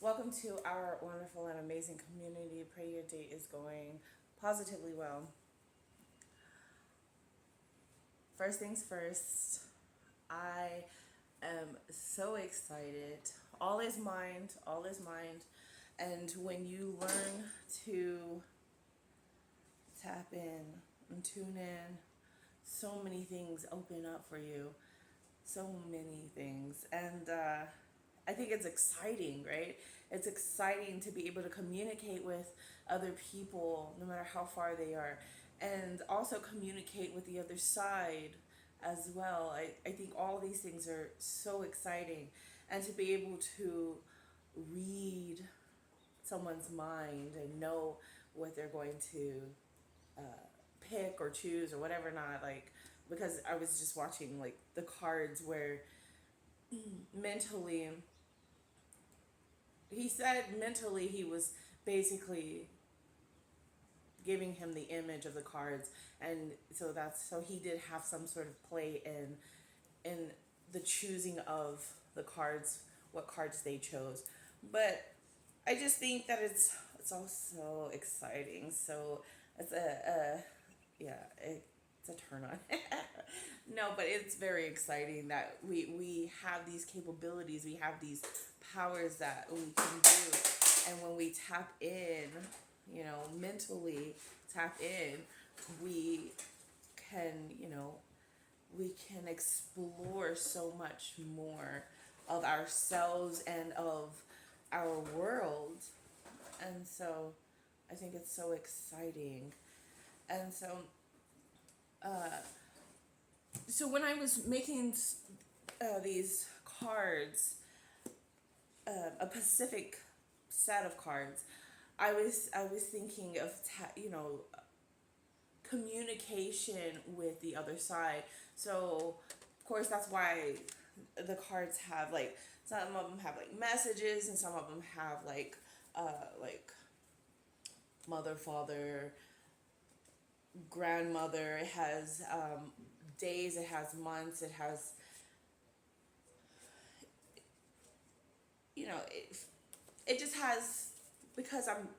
Welcome to our wonderful and amazing community. Pray your day is going positively well. First things first, I am so excited. All is mind, all is mind. And when you learn to tap in and tune in, so many things open up for you. So many things. And I think it's exciting, right? It's exciting to be able to communicate with other people, no matter how far they are, and also communicate with the other side as well. I think all these things are so exciting. And to be able to read someone's mind and know what they're going to uh, pick or choose or whatever, not like, because I was just watching like the cards where mentally, he said mentally he was basically giving him the image of the cards, and so he did have some sort of play in the choosing of the cards, what cards they chose. But I just think that it's also exciting. So it's a yeah, it's a turn on. No, but it's very exciting that we have these capabilities, we have these powers that we can do, and when we tap in, mentally tap in, we can, we can explore so much more of ourselves and of our world. And so I think it's so exciting. And so when I was making these cards, a Pacific set of cards, I was thinking of communication with the other side. So of course that's why the cards have like, some of them have like messages, and some of them have like mother, father, grandmother. It has days, it has months, it has, it just has, because I'm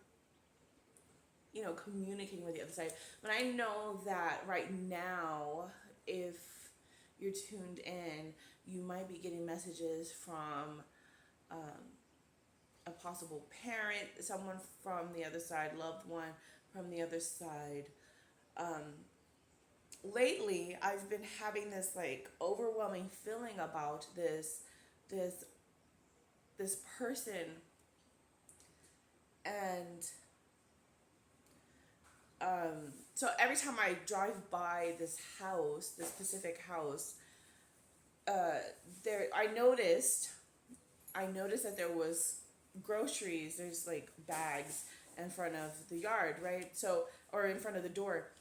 communicating with the other side. But I know that right now, if you're tuned in, you might be getting messages from a possible parent, someone from the other side, loved one from the other side. Lately I've been having this like overwhelming feeling about this this person. And so every time I drive by this house, this specific house, there I noticed that there was groceries. There's like bags in front of the yard, right? So, or in front of the door,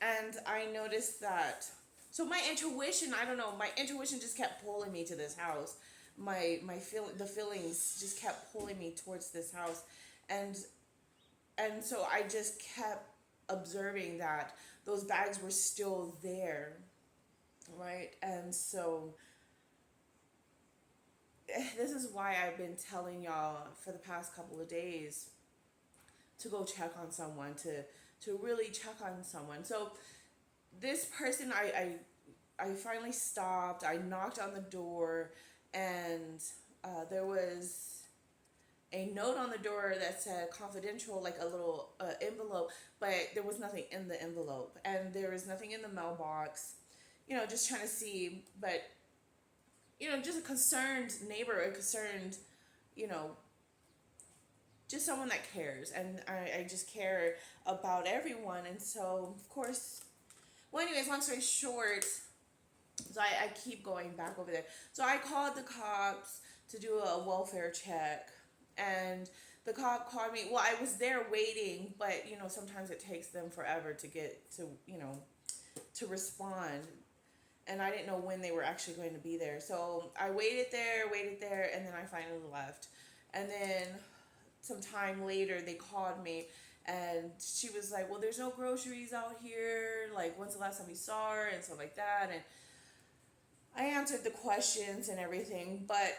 and I noticed that. So my intuition, I don't know, my intuition just kept pulling me to this house. The feelings just kept pulling me towards this house, and so I just kept observing that those bags were still there, right? And so this is why I've been telling y'all for the past couple of days to go check on someone, to really check on someone. So this person, I finally stopped. I knocked on the door, and there was a note on the door that said confidential, like a little envelope, but there was nothing in the envelope, and there was nothing in the mailbox. Just trying to see, but just a concerned neighbor, a concerned, you know, just someone that cares, and I just care about everyone. And so of course, well, anyways, long story short, so I keep going back over there. So I called the cops to do a welfare check, and the cop called me. Well, I was there waiting, but sometimes it takes them forever to get to, to respond. And I didn't know when they were actually going to be there. So I waited there, and then I finally left. And then some time later, they called me, and she was like, well, there's no groceries out here. Like, when's the last time you saw her? And stuff like that. And I answered the questions and everything, but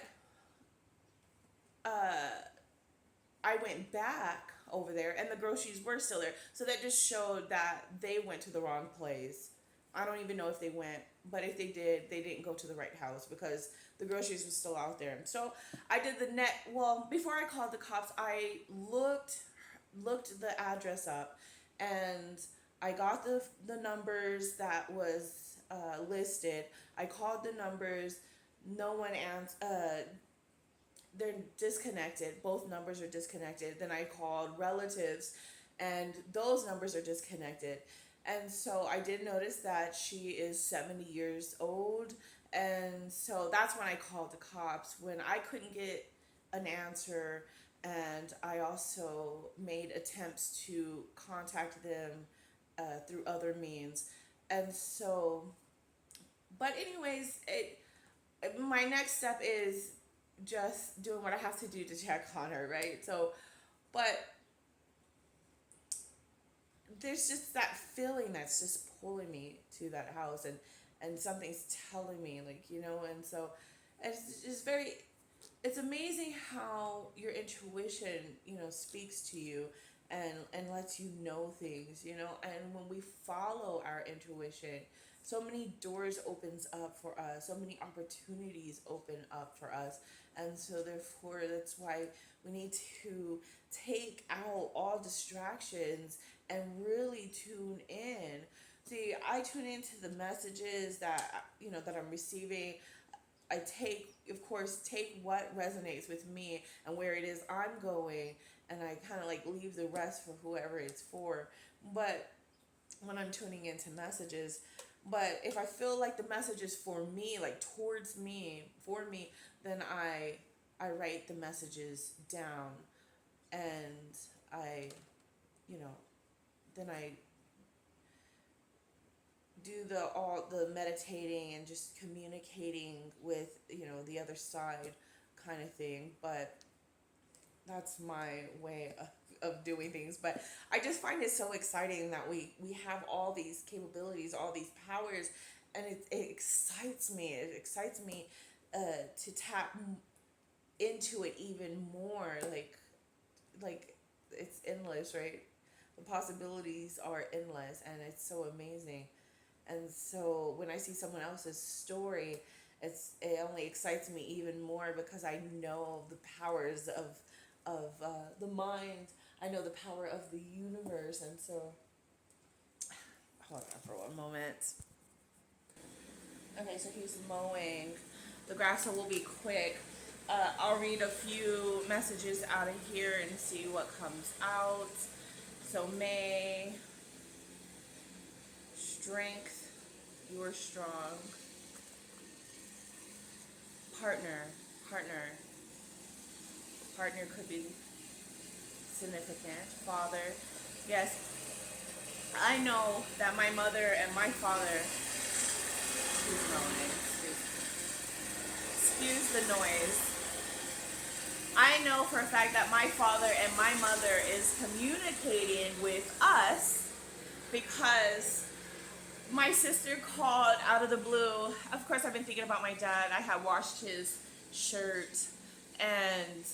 I went back over there and the groceries were still there. So that just showed that they went to the wrong place. I don't even know if they went, but if they did, they didn't go to the right house because the groceries were still out there. So I did the net. Well, before I called the cops, I looked the address up, and I got the numbers that was listed. I called the numbers. No one answered. They're disconnected. Both numbers are disconnected. Then I called relatives, and those numbers are disconnected. And so I did notice that she is 70 years old. And so that's when I called the cops when I couldn't get an answer. And I also made attempts to contact them through other means. And so, but anyways, my next step is just doing what I have to do to check on her, right? So, but there's just that feeling that's just pulling me to that house, and something's telling me, like, and so it's just very, it's amazing how your intuition, speaks to you and lets you know things, and when we follow our intuition, so many doors opens up for us, so many opportunities open up for us. And so therefore that's why we need to take out all distractions and really tune in. See, I tune into the messages that that I'm receiving. I take, of course, take what resonates with me and where it is I'm going, and I kind of like leave the rest for whoever it's for. But when I'm tuning into messages, but if I feel like the message is for me, like towards me, for me, then I write the messages down, and I, you know, then I do all the meditating and just communicating with the other side kind of thing. But that's my way of doing things. But I just find it so exciting that we have all these capabilities, all these powers, and it excites me. It excites me to tap into it even more. Like it's endless, right? The possibilities are endless, and it's so amazing. And so when I see someone else's story, it only excites me even more because I know the powers of the mind. I know the power of the universe, and so hold on for one moment. Okay, so he's mowing the grass, so we'll be quick. I'll read a few messages out of here and see what comes out. So May, strength, you are strong. Partner, partner, partner could be significant. Father, yes, I know that my mother and my father, excuse the noise. I know for a fact that my father and my mother is communicating with us because my sister called out of the blue. Of course, I've been thinking about my dad. I had washed his shirt, and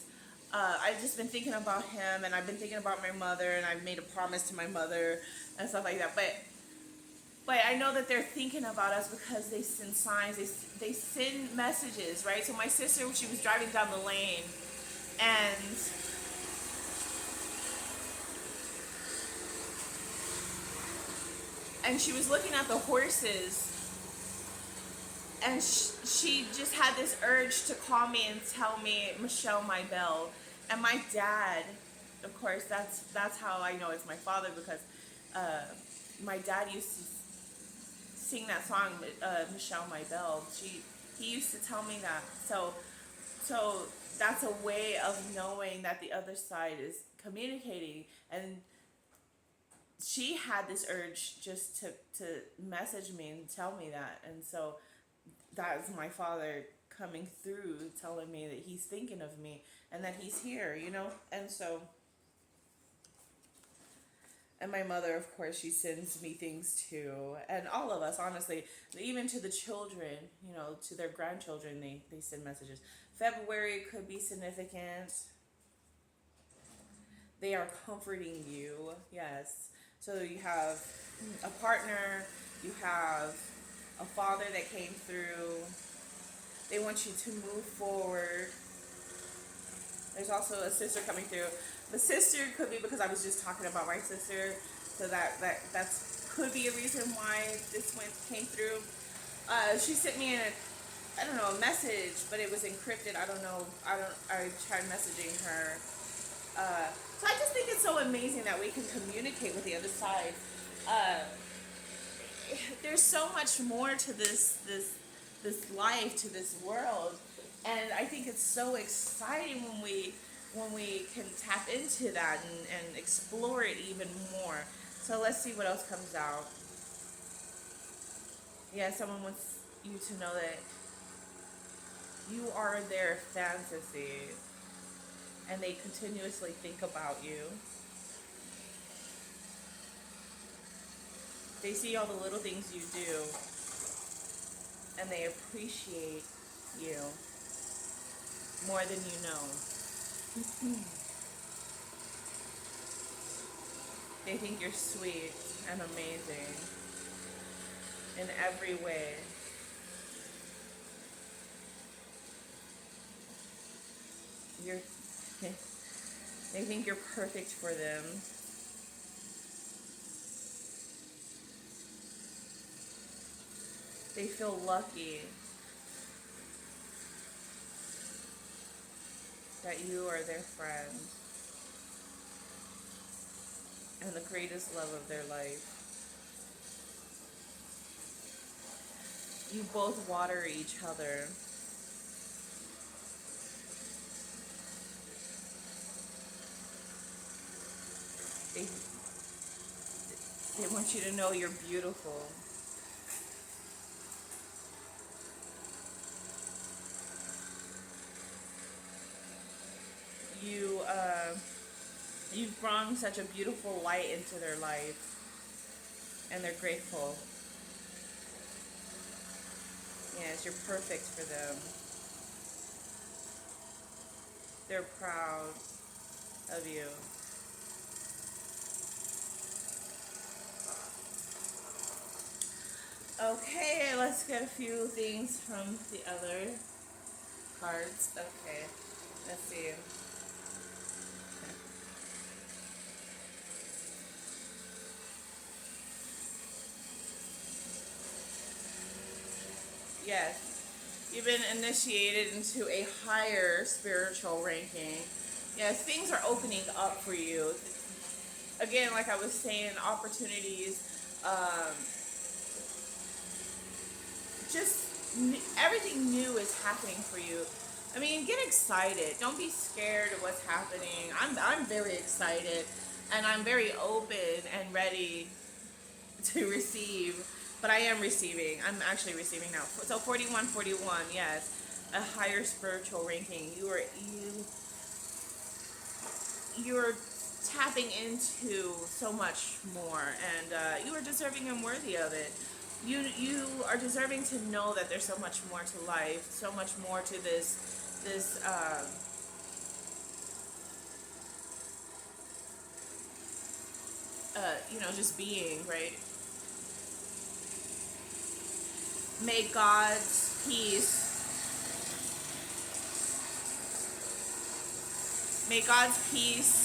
I've just been thinking about him, and I've been thinking about my mother, and I've made a promise to my mother and stuff like that. But I know that they're thinking about us because they send signs, they send messages, right? So my sister, she was driving down the lane, and she was looking at the horses, and she just had this urge to call me and tell me Michelle Maybell. And my dad, of course, that's how I know it's my father, because my dad used to sing that song, Michelle Maybell. He used to tell me that. So that's a way of knowing that the other side is communicating. And she had this urge just to message me and tell me that. And so that's my father coming through, telling me that he's thinking of me and that he's here, And so, and my mother, of course, she sends me things too. And all of us, honestly, even to the children, to their grandchildren, they send messages. February could be significant. They are comforting you. Yes. So you have a partner, you have a father that came through. They want you to move forward. There's also a sister coming through. The sister could be because I was just talking about my sister, so that's could be a reason why this came through. She sent me I don't know, a message, but it was encrypted. I don't know. I tried messaging her. So I just think it's so amazing that we can communicate with the other side. Uh, there's so much more to this life, to this world, and I think it's so exciting when we can tap into that and explore it even more. So let's see what else comes out. Yeah, someone wants you to know that you are their fantasy, and they continuously think about you. They see all the little things you do, and they appreciate you more than you know. They think you're sweet and amazing in every way. You're, they think you're perfect for them. They feel lucky that you are their friend and the greatest love of their life. You both water each other. They, they want you to know you're beautiful. You, you've brought such a beautiful light into their life, and they're grateful. Yes, you're perfect for them. They're proud of you. Okay, let's get a few things from the other cards. Okay, let's see. Yes, you've been initiated into a higher spiritual ranking. Yes, things are opening up for you. Again, like I was saying, opportunities, um, just everything new is happening for you. I mean, get excited. Don't be scared of what's happening. I'm very excited, and I'm very open and ready to receive. But I am receiving. I'm actually receiving now. So 4141, yes, a higher spiritual ranking. You're tapping into so much more, and you are deserving and worthy of it. You are deserving to know that there's so much more to life, so much more to this just being, right? May God's peace, may God's peace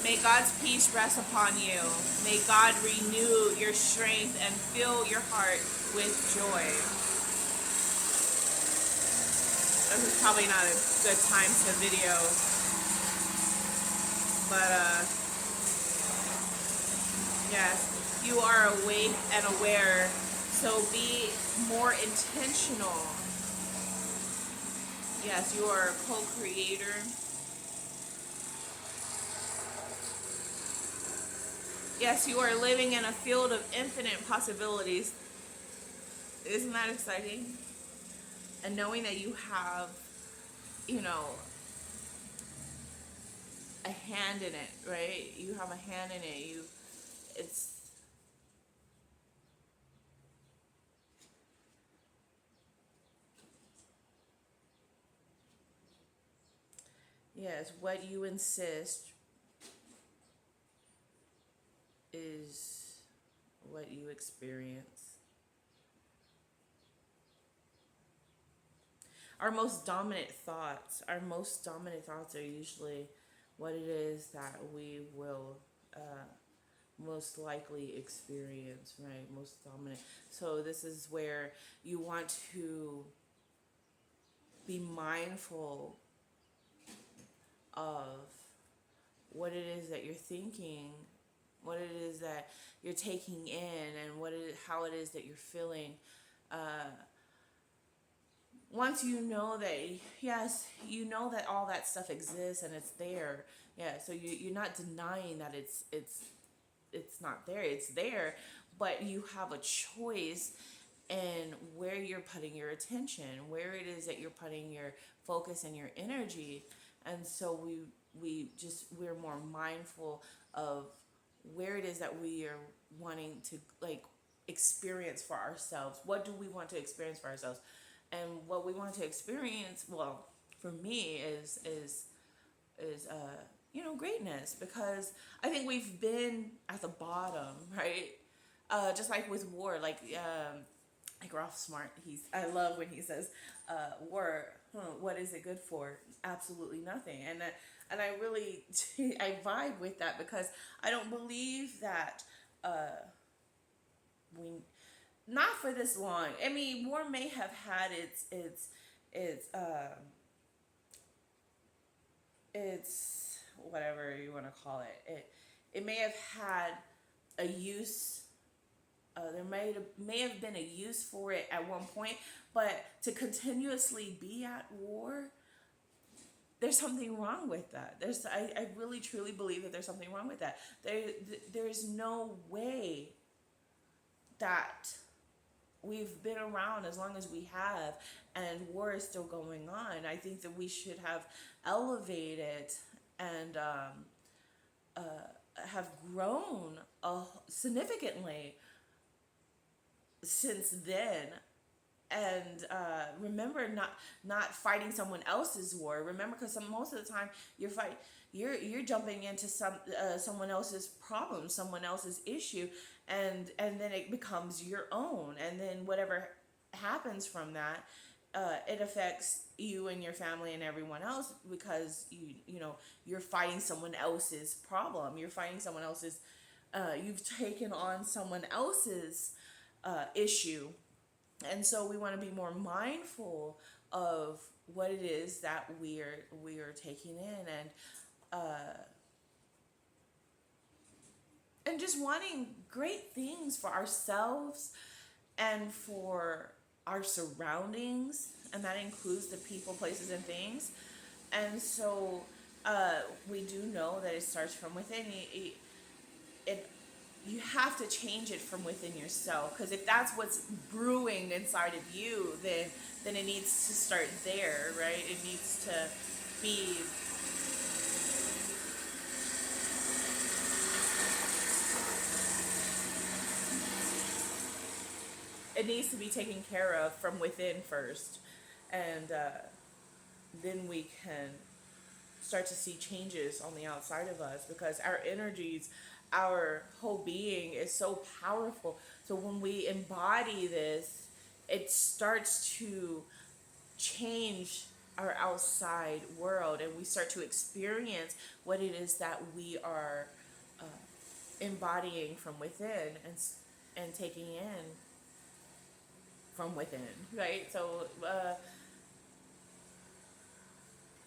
May God's peace rest upon you. May God renew your strength and fill your heart with joy. This is probably not a good time to video, but yes, you are awake and aware, so be more intentional. Yes, you are a co-creator. Yes, you are living in a field of infinite possibilities. Isn't that exciting? And knowing that you have, you know, a hand in it, right? You have a hand in it. It's Yes, what you insist is what you experience. Our most dominant thoughts are usually what it is that we will most likely experience, right? Most dominant. So this is where you want to be mindful of what it is that you're thinking, what it is that you're taking in, and how it is that you're feeling. Uh, Once you know that, yes, you know that all that stuff exists and it's there. Yeah, so you're not denying that it's not there. It's there, but you have a choice in where you're putting your attention, where it is that you're putting your focus and your energy. And so we're more mindful of where it is that we are wanting to like experience for ourselves. What do we want to experience for ourselves? And what we want to experience, well, for me is greatness, because I think we've been at the bottom, right? Just like with war, like Ralph Smart, I love when he says, war, what is it good for? Absolutely nothing. And I really I vibe with that, because I don't believe that we not for this long. I mean, war may have had its whatever you want to call it. It may have had a use. There may have been a use for it at one point, but to continuously be at war, there's something wrong with that. I really truly believe that there's something wrong with that. There's no way that we've been around as long as we have and war is still going on. I think that we should have elevated and have grown significantly since then. And remember, not fighting someone else's war. Remember, because most of the time you're jumping into someone else's problem, someone else's issue, and then it becomes your own. And then whatever happens from that, it affects you and your family and everyone else, because you're fighting someone else's problem. You're fighting someone else's. You've taken on someone else's issue. And so we want to be more mindful of what it is that we are taking in, and just wanting great things for ourselves and for our surroundings, and that includes the people, places, and things. And so we do know that it starts from within. It You have to change it from within yourself, because if that's what's brewing inside of you, then it needs to start there, right? It needs to be taken care of from within first, and then we can start to see changes on the outside of us, because our energies, our whole being is so powerful. So when we embody this, it starts to change our outside world, and we start to experience what it is that we are embodying from within, and taking in from within, right? So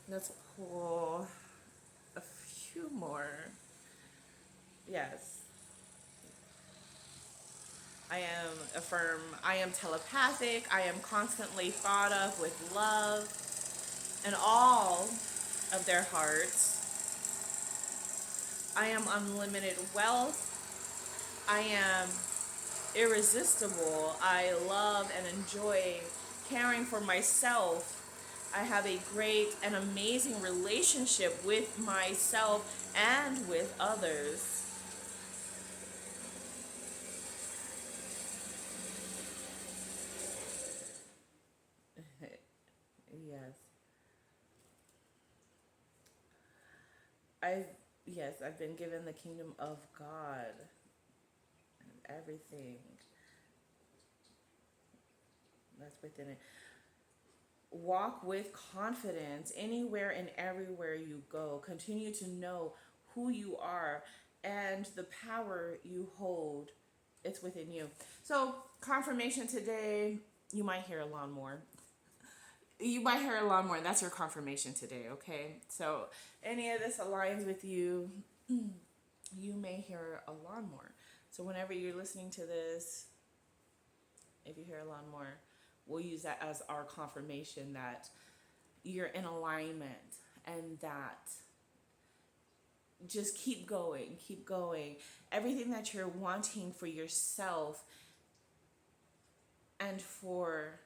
let's pull a few more. Yes. I am affirm. I am telepathic. I am constantly thought of with love and all of their hearts. I am unlimited wealth. I am irresistible. I love and enjoy caring for myself. I have a great and amazing relationship with myself and with others. Yes. I've been given the kingdom of God and everything that's within it. Walk with confidence anywhere and everywhere you go. Continue to know who you are and the power you hold. It's within you. So, confirmation today, you might hear a lawnmower. You might hear a lawnmower. That's your confirmation today, okay? So, any of this aligns with you, you may hear a lawnmower. So, whenever you're listening to this, if you hear a lawnmower, we'll use that as our confirmation that you're in alignment and that just keep going, keep going. Everything that you're wanting for yourself and for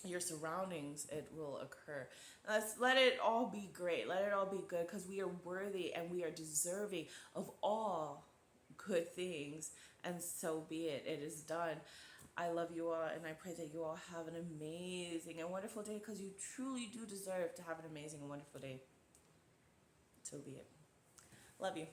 your surroundings, it will occur. Let's let it all be great. Let it all be good because we are worthy and we are deserving of all good things. And so be it. It is done. I love you all and I pray that you all have an amazing and wonderful day because you truly do deserve to have an amazing and wonderful day. So be it. Love you.